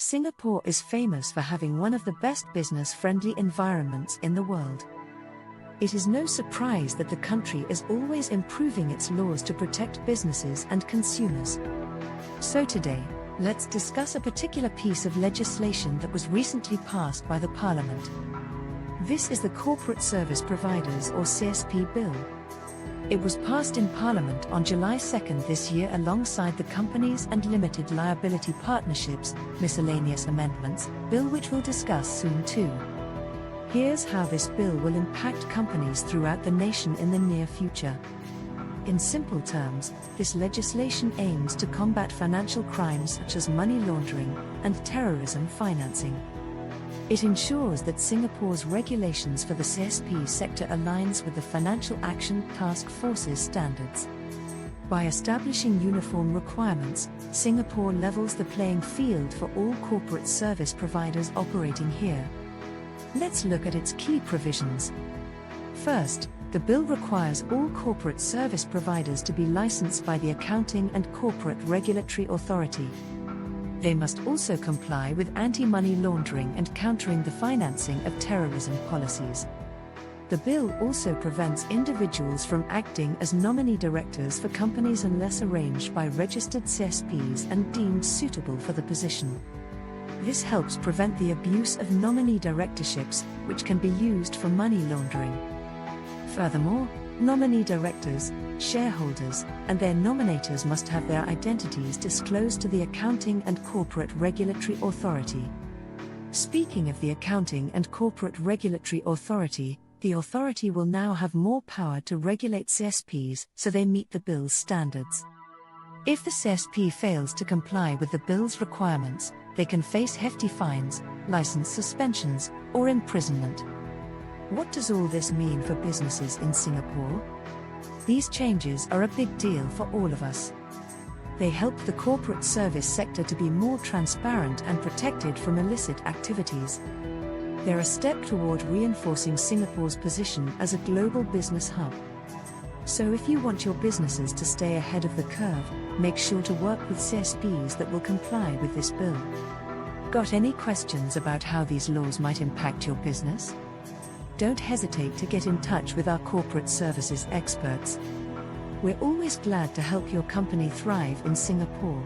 Singapore is famous for having one of the best business-friendly environments in the world. It is no surprise that the country is always improving its laws to protect businesses and consumers. So today, let's discuss a particular piece of legislation that was recently passed by the Parliament. This is the Corporate Service Providers or CSP Bill. It was passed in Parliament on July 2 this year alongside the Companies and Limited Liability Partnerships Miscellaneous Amendments Bill, which we'll discuss soon too. Here's how this bill will impact companies throughout the nation in the near future. In simple terms, this legislation aims to combat financial crimes such as money laundering and terrorism financing. It ensures that Singapore's regulations for the CSP sector aligns with the Financial Action Task Force's standards. By establishing uniform requirements, Singapore levels the playing field for all corporate service providers operating here. Let's look at its key provisions. First, the bill requires all corporate service providers to be licensed by the Accounting and Corporate Regulatory Authority. They must also comply with anti-money laundering and countering the financing of terrorism policies. The bill also prevents individuals from acting as nominee directors for companies unless arranged by registered CSPs and deemed suitable for the position. This helps prevent the abuse of nominee directorships, which can be used for money laundering. Furthermore, nominee directors, shareholders, and their nominators must have their identities disclosed to the Accounting and Corporate Regulatory Authority. Speaking of the Accounting and Corporate Regulatory Authority, the authority will now have more power to regulate CSPs so they meet the bill's standards. If the CSP fails to comply with the bill's requirements, they can face hefty fines, license suspensions, or imprisonment. What does all this mean for businesses in Singapore? These changes are a big deal for all of us. They help the corporate service sector to be more transparent and protected from illicit activities. They're a step toward reinforcing Singapore's position as a global business hub. So if you want your businesses to stay ahead of the curve, make sure to work with CSPs that will comply with this bill. Got any questions about how these laws might impact your business? Don't hesitate to get in touch with our corporate services experts. We're always glad to help your company thrive in Singapore.